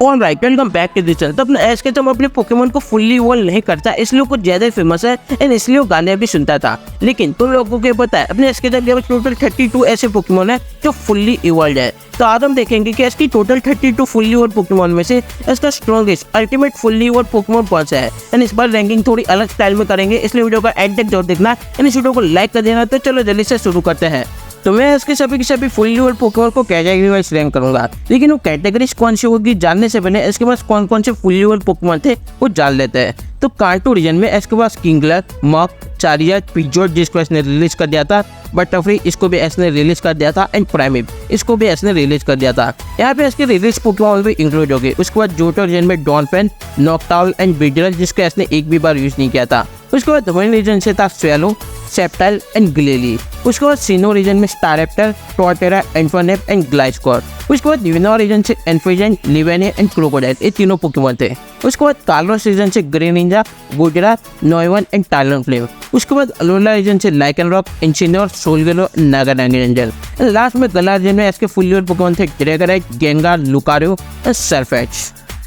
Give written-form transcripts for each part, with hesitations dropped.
Alright, welcome back to this channel. तो अपना S के तो अपने पोकेमोन को फुल्ली इवॉल्व नहीं करता, इसलिए कुछ ज्यादा फेमस है एंड इसलिए वो गाने भी सुनता था। लेकिन तुम लोगों को पता है अपने एस के टोटल 32 ऐसे पोकेमोन है जो फुल्ली इवॉल्व है। तो आज हम देखेंगे कि इसकी टोटल 32 फुल्ली इवॉल्व पोकेमोन में से इसका strongest ultimate fully evolve Pokemon कौन सा है। एंड इस बार रैंकिंग थोड़ी अलग स्टाइल में करेंगे, इसलिए वीडियो का एंड तक जरूर देखना एंड इस वीडियो को लाइक कर देना। तो चलो जल्दी से शुरू करते हैं। तो मैं इसके सभी फुल्ली इवॉल्व पोकेमोन को कैटेगरी वाइज रैंक करूंगा, लेकिन वो कैटेगरीज कौन सी होगी जानने से पहले इसके पास कौन कौन से फुल्ली इवॉल्व पोकेमोन थे वो जान लेते हैं। तो कार्टू रीजन में इसके पास किंगलर, मॉक, चारियट, पिजोट जिसको इसने रिलीज कर दिया था, बटरफ्री इसको भी इसने रिलीज कर दिया था एंड प्राइमिप इसको भी इसने रिलीज कर दिया था। यहाँ पे इसके रिलीज पोकेमोन भी इंक्लूड हो गए। उसके बाद जोटो रीजन में डॉनफेन, नॉकटाउल एंड बिडरल जिसको इसने एक भी बार यूज नहीं किया था। उसके बाद धोइन रीजन से था स्वेलो, सेप्टाइल एंड ग्लेली। उसके बाद सीनो रीजन में स्टारेप्टर, टॉर्टेरा, एंफोनेप एंड ग्लाइस्कोर। उसके बाद यूनो रीजन से एन्फिजन, लिवेनिया एंड क्रोकोडाइल, ये तीनों पोकेमोन थे। उसके बाद कार्लोस रीजन से ग्रेनिंजा, गुजरा, नोइवन एंड टाइलनफ्लेम। उसके बाद अलोला रीजन से लाइकेनरॉक, इंचिनोर, सोलगेलो, नागानागिरेंजल। लास्ट में गला रीजन में इसके फुल्ली इवॉल्व पोकेमोन थे ड्रैगोनाइट, गेंगार, लुकारियो एंड सरफेच।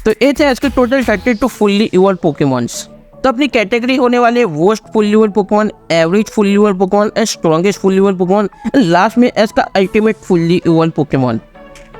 तो ये थे इसके टोटल 32 फुल्ली इवॉल्व पोकेमोन्स। तो अपनी कैटेगरी होने वाले worst fully evolve Pokemon, average fully evolve Pokemon and strongest fully evolve Pokemon, last में इसका अल्टीमेट फुल्ली इवॉल्व पोकेमोन।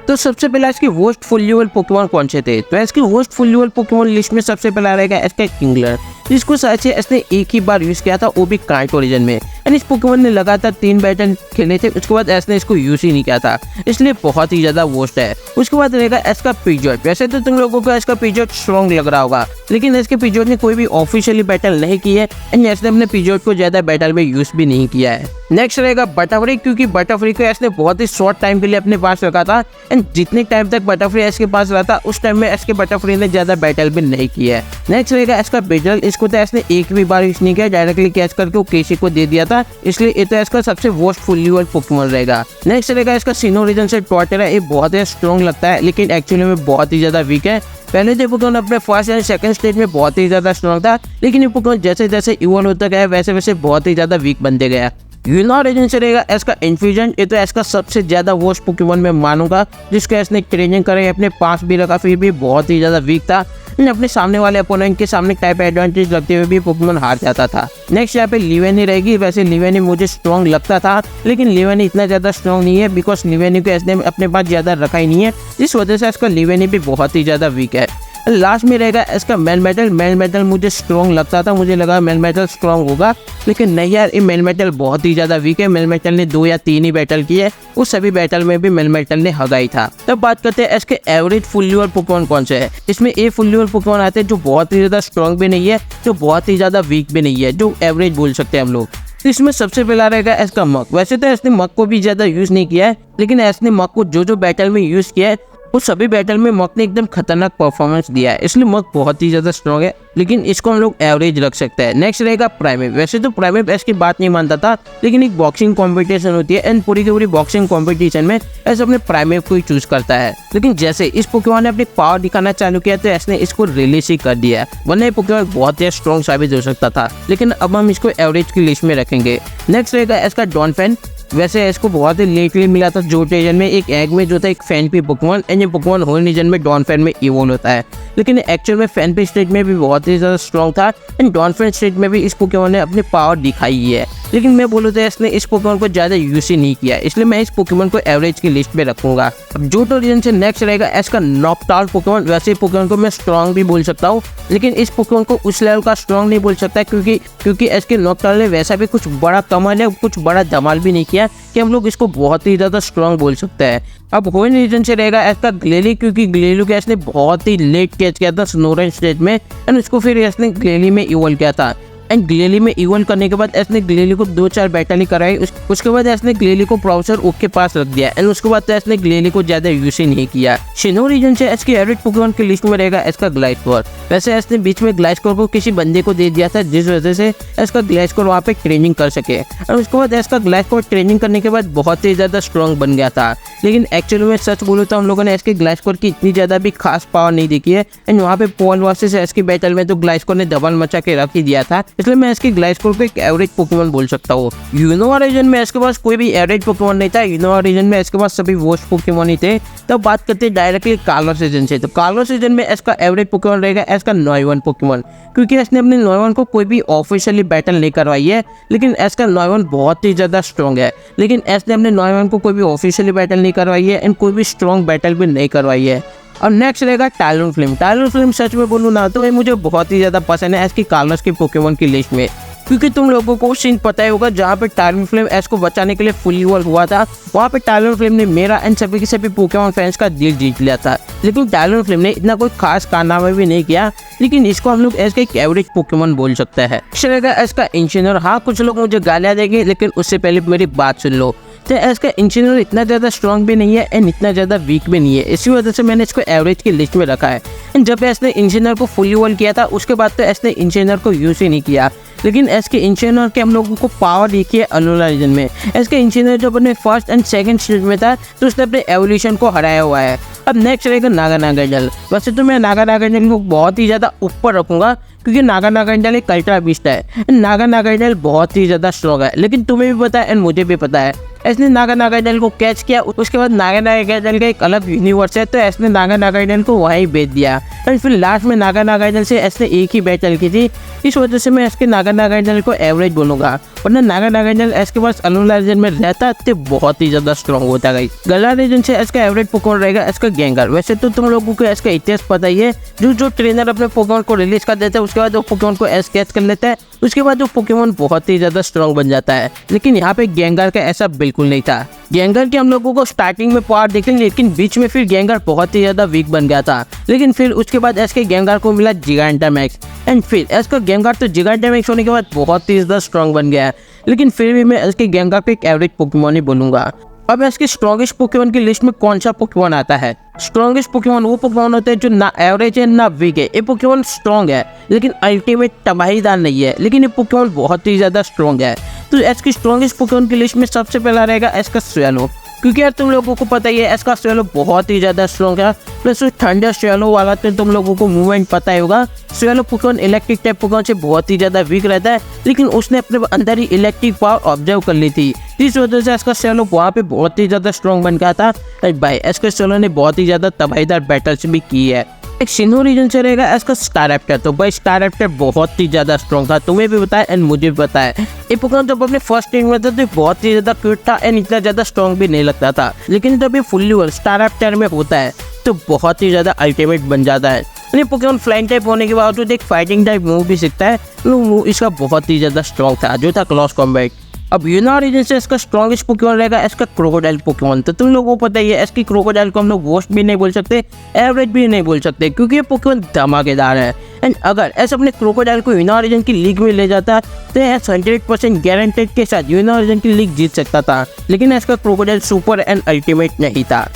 तो सबसे पहला इसकी वर्स्ट फुल्ली इवॉल्व पोकेमोन कौन से थे। तो इसकी worst fully evolve Pokemon list में सबसे पहला रहेगा इसका किंगलर, जिसको शायद से इसने एक ही बार यूज किया था, वो भी कार्टो रीजन में। एंड इस पोकेमोन ने लगातार 3 बैटल खेले थे, उसके बाद इसने इसको यूज ही नहीं किया था, इसलिए बहुत ही ज्यादा वर्स्ट है। उसके बाद रहेगा इसका पिजोट। वैसे तो तुम लोगों को इसका पिजोट स्ट्रॉन्ग लग रहा होगा, लेकिन इसके पिजोट ने कोई भी ऑफिशियली बैटल नहीं की है एंड इसने अपने पिजोट को ज्यादा बैटल में यूज भी नहीं किया है। नेक्स्ट रहेगा बटरफ्री, क्योंकि बटरफ्री को इसने बहुत ही शॉर्ट टाइम के लिए अपने पास रखा था एंड जितने टाइम तक बटरफ्री इसके पास रहा था उस टाइम में इसके बटरफ्री ने ज्यादा बैटल भी नहीं किया है। नेक्स्ट रहेगा इसका बिडरल, इसको तो इसने एक भी बार यूज नहीं किया, डायरेक्टली कैच करके वो केसी को दे दिया था, इसलिए ये तो इसका सबसे वर्स्ट फुल्ली इवॉल्व पोकेमोन रहेगा। नेक्स्ट रहेगा इसका सीनो रीजन से टॉर्टेरा। ये बहुत ही स्ट्रॉन्ग लगता है, लेकिन एक्चुअली में बहुत ही ज्यादा वीक है। पहले जो पोकेमोन अपने फर्स्ट एंड सेकंड स्टेज में बहुत ही ज्यादा स्ट्रॉन्ग था, लेकिन ये पोकेमोन जैसे जैसे इवॉल्व होता गया वैसे वैसे बहुत ही ज्यादा वीक बनते गया। यूनो रीजन से रहेगा इसका इन्फ्यूजन। ये तो इसका सबसे ज्यादा वर्स्ट पोकेमोन में मानूंगा, जिसको इसने ट्रेनिंग करे अपने पास भी रखा, फिर भी बहुत ही ज्यादा वीक था। अपने सामने वाले अपोनेंट के सामने टाइप एडवांटेज लगते हुए भी पोकेमोन हार जाता था। नेक्स्ट यहाँ पे लिवेनी रहेगी। वैसे लिवेनी मुझे स्ट्रॉन्ग लगता था, लेकिन लिवेनी इतना ज्यादा स्ट्रॉन्ग नहीं है, बिकॉज लिवेनी को इसने अपने पास ज्यादा रखा ही नहीं है, इस वजह से इसका लिवेनी भी बहुत ही ज्यादा वीक है। लास्ट में रहेगा इसका मेलमेटल। मेलमेटल मुझे स्ट्रॉन्ग लगता था, मुझे लगा मेलमेटल स्ट्रॉन्ग होगा, लेकिन नहीं यार, ये मेलमेटल बहुत ही ज्यादा वीक है। मेलमेटल ने 2 या 3 ही बैटल किए, उस सभी बैटल में भी मेलमेटल ने हगाई था। तब बात करते हैं इसके एवरेज फुल्ली इवॉल्व पोकेमोन कौन से है। इसमें ये फुल्ली इवॉल्व पोकेमोन आते हैं जो बहुत ही ज्यादा स्ट्रॉन्ग भी नहीं है, जो बहुत ही ज्यादा वीक भी नहीं है, जो एवरेज बोल सकते हैं हम लोग। तो इसमें सबसे पहला रहेगा इसका मक। वैसे तो इसने मक को भी ज्यादा यूज नहीं किया है, लेकिन इसने मक को जो बैटल में यूज किया है उस सभी बैटल में मक ने एकदम खतरनाक परफॉर्मेंस दिया है, इसलिए मक बहुत ही ज्यादा स्ट्रॉन्ग है, लेकिन इसको हम लोग एवरेज रख सकते हैं। नेक्स्ट रहेगा प्राइमेप। वैसे तो प्राइमेप इसकी बात नहीं मानता था, लेकिन एक बॉक्सिंग कंपटीशन होती है एंड पूरी की पूरी बॉक्सिंग कंपटीशन में ऐसे अपने प्राइमेप को ही चूज करता है। लेकिन जैसे इस पोकेमोन ने अपनी पावर दिखाना चालू किया तो इसने इसको रिलीज ही कर दिया, वरना ये पोकेमोन बहुत ही स्ट्रॉन्ग साबित हो सकता था, लेकिन अब हम इसको एवरेज की लिस्ट में रखेंगे। नेक्स्ट रहेगा इसका डॉनफेन। वैसे इसको बहुत ही लेटली मिला था जोटो रीजन में, एक एग में जो था एक फैन पी पोकेमोन, एंड ये पोकेमोन होल रीजन में डॉनफेन में इवॉल्व होता है, लेकिन एक्चुअल में फैन पी स्टेज में भी बहुत ही ज्यादा स्ट्रॉन्ग था एंड डॉनफेन स्टेज में भी इस पोकेमोन ने अपनी पावर दिखाई है। लेकिन मैं बोलूँ तो इसने इस पोकेमोन को ज्यादा यूज ही नहीं किया, इसलिए मैं इस पोकेमोन को एवरेज की लिस्ट में रखूंगा। अब जोटो रीजन से नेक्स्ट रहेगा इसका नॉकटाउल पोकेमोन। वैसे पोकेमोन को मैं स्ट्रॉन्ग भी बोल सकता हूँ, लेकिन इस पोकेमोन को उस लेवल का स्ट्रॉन्ग नहीं बोल सकता, क्योंकि इसके नॉकटाउल ने वैसा भी कुछ बड़ा कमाल है, कुछ बड़ा धमाल भी नहीं किया कि हम लोग इसको बहुत ही ज्यादा स्ट्रॉन्ग बोल सकते हैं। अब होइन रीजन से रहेगा इसका ग्लेली, क्योंकि ग्लेली को इसने बहुत ही लेट कैच किया था स्नोरन स्टेज में एंड उसको फिर इसने ग्लेली में इवॉल्व किया था एंड ग्लेली में इवॉल्व करने के बाद इसने ग्लेली को 2-4 बैटल ही कराई। उसके बाद इसने ग्लेली को प्रोफेसर ओक के पास रख दिया एंड उसके बाद तो इसने ग्लेली को ज्यादा यूज ही नहीं किया। शिनो रीजन से इसकी एवरेज पोकेमोन की लिस्ट में रहेगा इसका ग्लाइस्कोर। वैसे इसने बीच में ग्लाइस्कोर को किसी बंदे को दे दिया था, जिस वजह से इसका ग्लाइस्कोर वहाँ पे ट्रेनिंग कर सके और उसके बाद इसका ग्लाइस्कोर ट्रेनिंग करने के बाद बहुत ही ज्यादा स्ट्रॉन्ग बन गया था। लेकिन एक्चुअली में सच बोलूँ तो हम लोगों ने इसके ग्लाइस्कोर की इतनी ज्यादा भी खास पावर नहीं देखी है एंड वहाँ पे पोल वर्सेस इसकी बैटल में तो ग्लाइस्कोर ने डबल मचा के रख ही दिया था इसलिए मैं इसकी ग्लाइस्कोर को एक एवरेज पोकेमॉन बोल सकता हूँ। यूनोवा रीजन में इसके पास कोई भी एवरेज पोकेमॉन नहीं था। यूनोवा रीजन में इसके पास सभी वर्स्ट पोकेमॉन ही थे। तो बात करते हैं डायरेक्टली कालोस रीजन से। तो कालोस रीजन में इसका एवरेज पोकेमॉन रहेगा इसका नॉयवन पोकेमॉन, क्योंकि इसने अपने नॉयवन को कोई भी ऑफिशियली बैटल नहीं करवाई है, लेकिन इसका नॉयवन बहुत ही ज़्यादा स्ट्रॉन्ग है। लेकिन इसने अपने नॉयवन को कोई भी ऑफिशियली बैटल नहीं करवाई है एंड कोई भी स्ट्रॉन्ग बैटल भी नहीं करवाई है। और नेक्स्ट रहेगा टायलनफ्लेम। टायलनफ्लेम सच में बोलूँ ना तो ये मुझे बहुत ही ज़्यादा पसंद है इसकी कालोस की पोकेमॉन की लिस्ट में, क्योंकि तुम लोगों को सीन पता ही होगा जहाँ पे टायलनफ्लेम एस को बचाने के लिए फुल इवॉल्व हुआ था, वहाँ पे टायलनफ्लेम ने मेरा एंड सभी के सभी पोकेमॉन फैंस का दिल जीत लिया था। लेकिन टायलनफ्लेम ने इतना कोई खास कारनामा भी नहीं किया, लेकिन इसको हम लोग इसका एक एवरेज पोकेमॉन बोल सकते हैं। चलेगा इसका इंजीनियर। हाँ, कुछ लोग मुझे गालियाँ देंगे, लेकिन उससे पहले मेरी बात सुन लो। तो इसका इंजीनियर इतना ज़्यादा स्ट्रॉन्ग भी नहीं है एंड इतना ज़्यादा वीक भी नहीं है, इसी वजह से मैंने इसको एवरेज की लिस्ट में रखा है। एंड जब इसने इंजीनियर को फुल इवॉल्व किया था उसके बाद तो इसने इंजीनियर को यूज़ ही नहीं किया, लेकिन इसके इंजीनियर के हम लोगों को पावर देखी है अलोला रीजन में। इसके इंजीनियर जब अपने फर्स्ट एंड सेकंड स्टेज में था तो उसने अपने एवोल्यूशन को हराया हुआ है। अब नेक्स्ट रहेगा नागा नागाजल। वैसे तो मैं नागा नागाजल को बहुत ही ज़्यादा ऊपर रखूँगा, क्योंकि नागा नागाजल एक अल्ट्रा बीस्ट है। नागा नागाजल बहुत ही ज़्यादा स्ट्रॉन्ग है, लेकिन तुम्हें भी पता है एंड मुझे भी पता है। इसने नागा नागाजल को कैच किया, उसके बाद नागा नागाजल का एक अलग यूनिवर्स है, तो इसने नागा नागाजल को वहीं बेच दिया। एंड फिर लास्ट में नागा नागाजल से इसने एक ही बैटल की थी, इस वजह से मैं इसके नागा नागाजल को एवरेज बोलूँगा। वरना नागा नागाजल इसके पास अलोला रीजन में रहता तो बहुत ही ज़्यादा स्ट्रॉन्ग होता गई। गला रीजन से इसका एवरेज पोकेमॉन रहेगा इसका गेंगर। वैसे तो तुम लोगों को इसका इतिहास पता ही है, जो ट्रेनर अपने पोकेमॉन को रिलीज कर देता है उसके बाद वो पोकेमॉन को कैच कर लेता है, उसके बाद वो पोकेमॉन बहुत ही ज़्यादा स्ट्रॉन्ग बन जाता है। लेकिन यहाँ पे गेंगर का ऐसा बिल्कुल नहीं था। गेंगर के हम लोगों को स्टार्टिंग में पावर देखें, लेकिन बीच में फिर गेंगर बहुत ही ज़्यादा वीक बन गया था। लेकिन फिर उसके बाद इसके गेंगर को मिला जिगांटामैक्स एंड फिर इसका गेंगर तो जिगांटामैक्स होने के बाद बहुत ही ज़्यादा स्ट्रॉन्ग बन गया है। लेकिन फिर भी मैं इसके गेंगर को एक एवरेज पोकेमॉन ही बोलूँगा। अब इसके स्ट्रॉन्गेस्ट पोकेमॉन की लिस्ट में कौन सा पोकेमॉन आता है? स्ट्रॉन्गेस्ट पोकेमॉन वो पोकेमॉन होते हैं जो ना एवरेज है ना वीक है। ये पोकेमॉन स्ट्रॉन्ग है लेकिन अल्टीमेट तबाहीदार नहीं है, लेकिन ये पोकेमॉन बहुत ही ज़्यादा स्ट्रॉन्ग है। तो इसकी स्ट्रॉन्गेस्ट पोकेमॉन की लिस्ट में सबसे पहला रहेगा इसका स्वेलो, क्योंकि यार तुम लोगों को पता ही है इसका स्वेलो बहुत ही ज़्यादा स्ट्रॉन्ग है। प्लस उस थंडर स्वेलो वाला तो तुम लोगों को मूवमेंट पता ही होगा। Swallow Pokemon electric type Pokemon से बहुत ही ज़्यादा वीक रहता है, लेकिन उसने अपने अंदर ही इलेक्ट्रिक पावर ऑब्जर्व कर ली थी, इस वजह से इसका स्वेलो वहाँ पे बहुत ही ज़्यादा स्ट्रॉन्ग बन गया था। भाई इसके स्वेलो ने बहुत ही ज़्यादा तबाहीदार बैटल्स भी की है। एक सिन्हो रीजन से रहेगा इसका स्टारैप्टर। तो भाई स्टारैप्टर बहुत ही ज़्यादा स्ट्रॉन्ग था, तुम्हें भी पता है एंड मुझे भी पता है। ये पोकेमॉन जब अपने फर्स्ट टीम में था तो बहुत ही ज़्यादा क्यूट था एंड इतना ज़्यादा स्ट्रॉन्ग भी नहीं लगता था, लेकिन जब ये फुल्ली वर्ल्ड स्टारैप्टर में होता है तो बहुत ही ज़्यादा अल्टीमेट बन जाता है। ये पोकेमॉन फ्लाइंग टाइप होने के बावजूद एक फाइटिंग टाइप मूव भी सीखता है, वो इसका बहुत ही ज़्यादा स्ट्रॉन्ग था जो था क्लोज कॉम्बैट। अब यूना रीजन से इसका स्ट्रॉन्गेस्ट पोकेमॉन रहेगा इसका क्रोकोडाइल पोकेमॉन। तो तुम लोगों को पता ही है इसकी क्रोकोडाइल को हम लोग वर्स्ट भी नहीं बोल सकते, एवरेज भी नहीं बोल सकते, क्योंकि ये पोकेमॉन धमाकेदार है। एंड अगर ऐसा अपने क्रोकोडाइल को यूना रीजन की लीग में ले जाता तो ऐसा 100% गारंटेड के साथ यूना रीजन की लीग जीत सकता था, लेकिन इसका क्रोकोडाइल सुपर एंड अल्टीमेट नहीं था।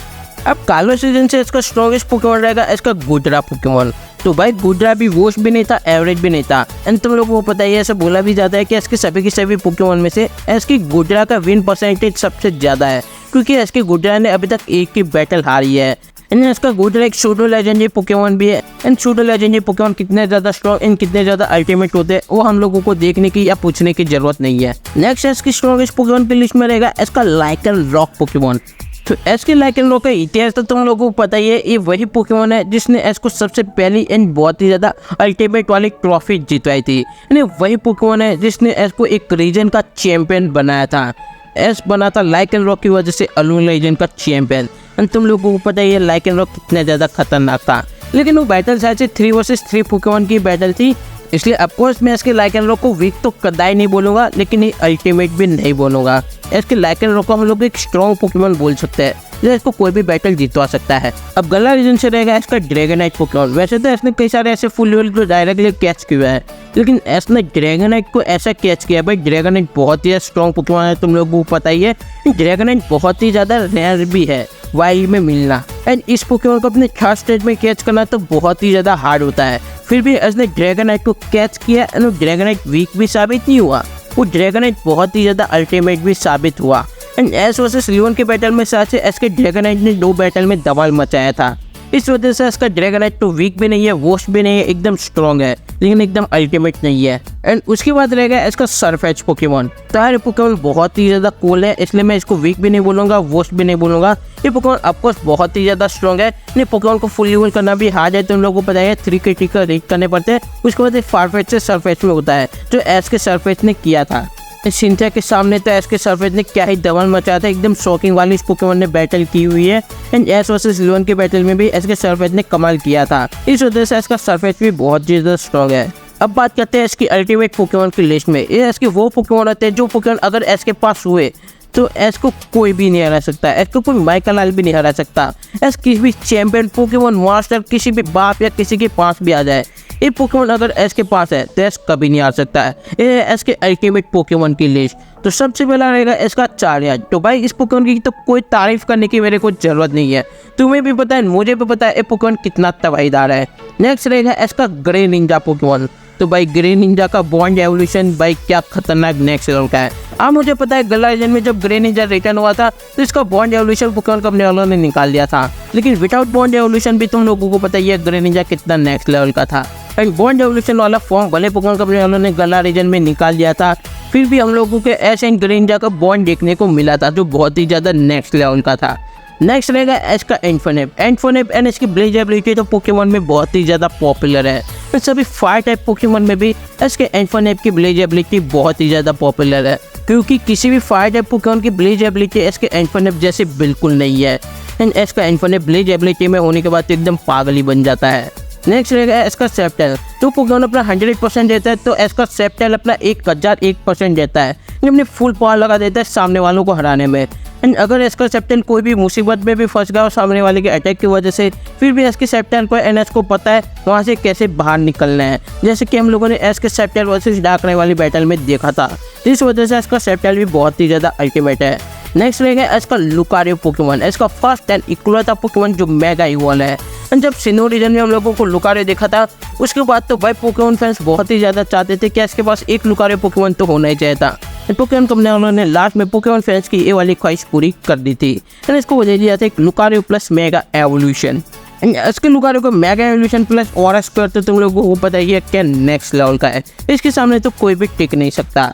अब कालोस रीजन से इसका स्ट्रॉन्गेस्ट पोकेमॉन रहेगा इसका गुडरा पोकेमॉन। तो भाई गुडरा भी वर्स्ट भी नहीं था, एवरेज भी नहीं था। एंड तुम लोगों को पता है ऐसा बोला भी जाता है कि इसके सभी के सभी पोकेमॉन में से इसकी गुडरा का विन परसेंटेज सबसे ज़्यादा है, क्योंकि इसके गुडरा ने अभी तक एक ही बैटल हारी है। एंड इसका गुडरा एक सूडो लेजेंडरी पोकेमॉन भी है। एंड सूडो लेजेंडरी पोकेमॉन कितने ज़्यादा स्ट्रॉन्ग एंड कितने ज़्यादा अल्टीमेट होते हैं वो हम लोगों को देखने की या पूछने की जरूरत नहीं है। नेक्स्ट इसकी स्ट्रॉन्गेस्ट पोकेमॉन की लिस्ट में रहेगा इसका लाइकन रॉक पोकेमॉन। तो इसके लाइकन रॉक का इतिहास तो तुम लोगों को पता ही है, ये वही पोकेमॉन है जिसने इसको सबसे पहली एंड बहुत ही ज़्यादा अल्टीमेट वाली ट्रॉफी जितवाई थी। यानी वही पोकेमॉन है जिसने इसको एक रीजन का चैंपियन बनाया था। एस बना था लाइकन रॉक की वजह से अलोला रीजन का चैंपियन। एंड तुम लोगों को पता ही है लाइकन रॉक कितना ज़्यादा खतरनाक था, लेकिन वो बैटल शायद से 3 वर्सेस 3 पोकेमॉन की बैटल थी, इसलिए ऑफकोर्स मैं इसके लाइकन रॉक को वीक तो कदाई नहीं बोलूँगा, लेकिन ये अल्टीमेट भी नहीं बोलूँगा। इसके लाइकन रॉक को हम लोग एक स्ट्रॉन्ग पोकेमॉन बोल सकते हैं, इसको कोई भी बैटल जितवा सकता है। अब गला रीजन से रहेगा इसका ड्रैगनाइट पोकेमॉन। वैसे तो इसने कई सारे ऐसे फुल लेवल को डायरेक्टली कैच किया है, लेकिन इसने ड्रैगनाइट को ऐसा कैच किया। भाई ड्रैगनाइट बहुत ही स्ट्रॉन्ग पोकेमॉन है, तुम लोगों को पता ही है। ड्रैगनाइट बहुत ही ज़्यादा रेयर भी है वाइल्ड में मिलना, एंड इस पोकेमॉन को अपने थर्ड स्टेज में कैच करना तो बहुत ही ज़्यादा हार्ड होता है। फिर भी इसने ड्रैगनाइट को कैच किया एंड वो ड्रैगनाइट वीक भी साबित नहीं हुआ, वो ड्रैगनाइट बहुत ही ज़्यादा अल्टीमेट भी साबित हुआ। एंड एस वर्सेस लियोन के बैटल में साथ से इसके ड्रैगनाइट ने 2 बैटल में धमाल मचाया था। इस वजह से इसका ड्रैगनाइट तो वीक भी नहीं है, वोस्ट भी नहीं है, एकदम स्ट्रॉन्ग है लेकिन एकदम अल्टीमेट नहीं है। एंड उसके बाद रहेगा इसका सरफेच पोकेमॉन। तो यार ये पोकेमॉन बहुत ही ज़्यादा कूल है, इसलिए मैं इसको वीक भी नहीं बोलूँगा, वोस्ट भी नहीं बोलूँगा। ये पोकेमॉन ऑफकोर्स बहुत ही ज़्यादा स्ट्रॉन्ग है। ये पोकेमॉन को फुल लेवल करना भी हार्ड है, तो उन लोगों को पता है 3 क्रिटिकल रीच करने पड़ते हैं। उसके बाद फारफेच से सरफेच में होता है जो एस के सरफेच ने किया था। सिंथिया के सामने तो एस के सरफेच ने क्या ही धमाल मचाया था, एकदम शॉकिंग वाली इस पोकेमॉन ने बैटल की हुई है। एंड एस वर्सेस लियोन के बैटल में भी एस के सरफेच ने कमाल किया था, इस वजह से इसका सरफेच भी बहुत ज़्यादा स्ट्रॉन्ग है। अब बात करते हैं इसकी अल्टीमेट पोकेमॉन की लिस्ट में। ये एस के वो पोकेमॉन होते हैं जो पोकेमॉन अगर एस के पास हुए तो एस को कोई भी नहीं हरा सकता, एस को कोई माइकल भी नहीं हरा सकता। एस किसी भी चैंपियन पोकेमॉन मास्टर किसी भी बाप या किसी के पास भी आ जाए, ये पोकेमॉन अगर एस के पास है तो एस कभी नहीं आ सकता है। ये है एस के अल्टीमेट पोकेमॉन की लिस्ट। तो सबसे पहला रहेगा इसका चार्याज। तो भाई इस पोकेमॉन की तो कोई तारीफ करने की मेरे को जरूरत नहीं है, तुम्हें भी पता है, मुझे भी पता है ये पोकेमॉन कितना तबाहीदार है। नेक्स्ट रहेगा इसका ग्रे निंजा पोकेमॉन। तो भाई ग्रे निंजा का बॉन्ड एवोल्यूशन भाई क्या खतरनाक नेक्स्ट लेवल का है। मुझे पता है गला रीजन में जब ग्रे निंजा रिटर्न हुआ था तो इसका बॉन्ड एवोल्यूशन पोकेमॉन कंपनी वालों ने निकाल दिया था, लेकिन विदाउट बॉन्ड एवोल्यूशन भी तुम लोगों को पता ही है ग्रे निंजा कितना नेक्स्ट लेवल का था। एंड बॉन्ड एवोल्यूशन वाला फॉर्म भले पोकेमॉन कंपनी वालों ने गला रीजन में निकाल दिया था, फिर भी हम लोगों के एस एंड ग्रे निंजा का बॉन्ड देखने को मिला था जो बहुत ही ज़्यादा नेक्स्ट लेवल का था। नेक्स्ट रहेगा इसका एंटफोनेप एंड इसकी ब्लेज एबिलिटी तो पोकेमॉन में बहुत ही ज़्यादा पॉपुलर है। फिर सभी फायर टाइप पोकेमॉन में भी इसके एंटफोनेप की ब्लेज एबिलिटी बहुत ही ज़्यादा पॉपुलर है, क्योंकि किसी भी फायर टाइप पोकेमॉन की ब्लेज एबिलिटी इसके एंटफोनेप जैसे बिल्कुल नहीं है। एंड इसका एंटफोनेप ब्लेज एबिलिटी में होने के बाद तो एकदम पागल ही बन जाता है। नेक्स्ट रहेगा इसका सेप्टेल। तो पोकेमॉन अपना 100% देता है तो इसका सेप्टेल अपना 1001% देता है, अपने फुल पावर लगा देता है सामने वालों को हराने में। एंड अगर इसका सेप्टेल कोई भी मुसीबत में भी फंस गया और सामने वाले के अटैक की वजह से, फिर भी इसके सेप्टेल को एनएस को पता है वहाँ से कैसे बाहर निकलना है, जैसे कि हम लोगों ने एस के सेप्टेल वर्सेस डार्कनाइट वाली बैटल में देखा था। इस वजह से इसका सेप्टेल भी बहुत ही ज़्यादा अल्टीमेट है। नेक्स्ट रहेगा इसका लुकारियो पोकेमॉन, इसका फर्स्ट एंड इक्वलता पोकेमॉन जो मेगा इवॉल्व है। एंड जब सिनो रीजन में हम लोगों को लुकारियो देखा था उसके बाद तो भाई पोकेमॉन फैंस बहुत ही ज़्यादा चाहते थे कि इसके पास एक लुकारियो पोकेमॉन तो होना ही चाहिए था। पोकेमॉन कंपनी उन्होंने लास्ट में पोकेमॉन फैंस की ये वाली ख्वाहिश पूरी कर दी थी। एंड इसको दे दिया था एक लुकारियो प्लस मेगा एवोल्यूशन। इसके लुकारियो को mega evolution plus aura square तो तुम लोगों को पता ही है क्या नेक्स्ट लेवल का है, इसके सामने तो कोई भी टिक नहीं सकता।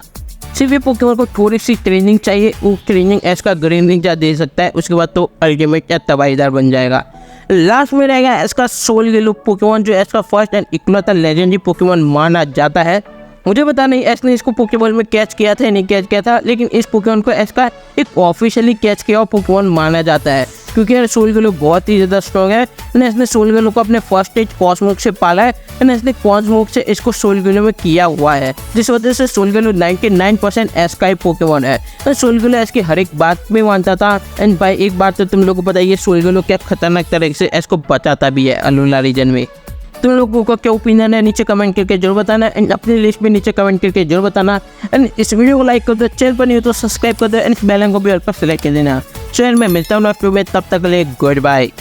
सिर्फ ये पोकेमॉन को थोड़ी सी ट्रेनिंग चाहिए, वो ट्रेनिंग इसका ग्रीन निंजा दे सकता है, उसके बाद तो अल्टीमेट या तबाहीदार बन जाएगा। लास्ट में रहेगा इसका सोलगेलू पोकेमॉन जो इसका फर्स्ट एंड इकलौता लेजेंडरी पोकेमॉन माना जाता है। मुझे पता नहीं इसने इसको पोकेमॉन में कैच किया था या नहीं कैच किया था, लेकिन इस पोकेमॉन को इसका एक ऑफिशियली कैच किया हुआ पोकेमॉन माना जाता है, क्योंकि यार सोलगेलू बहुत ही ज़्यादा स्ट्रॉन्ग है। इसने सोलगेलू को अपने फर्स्ट स्टेज कॉस्मोक से पाला है एंड इसने कॉस्मोक से इसको सोलगेलू में किया हुआ है, जिस वजह से सोलगेलू 99% इसका ही पोकेमॉन है। तो सोलगेलू इसकी हर एक बात में मानता था। एंड भाई एक बात तो तुम लोगों को पता ही है सोलगेलू क्या खतरनाक तरीके से इसको बचाता भी है अलोला रीजन में। तुम लोगों का क्या ओपिनियन है नीचे कमेंट करके जरूर बताना। एंड अपनी लिस्ट में नीचे कमेंट करके जरूर बताना। एंड इस वीडियो को लाइक कर दो, चैनल पर नहीं हो तो सब्सक्राइब कर दो एंड इस बेल आइकन को भी ऑल पर सेलेक्ट कर देना। चैनल में मिलता हूँ नेक्स्ट वीडियो में, तब तक के लिए गुड बाय।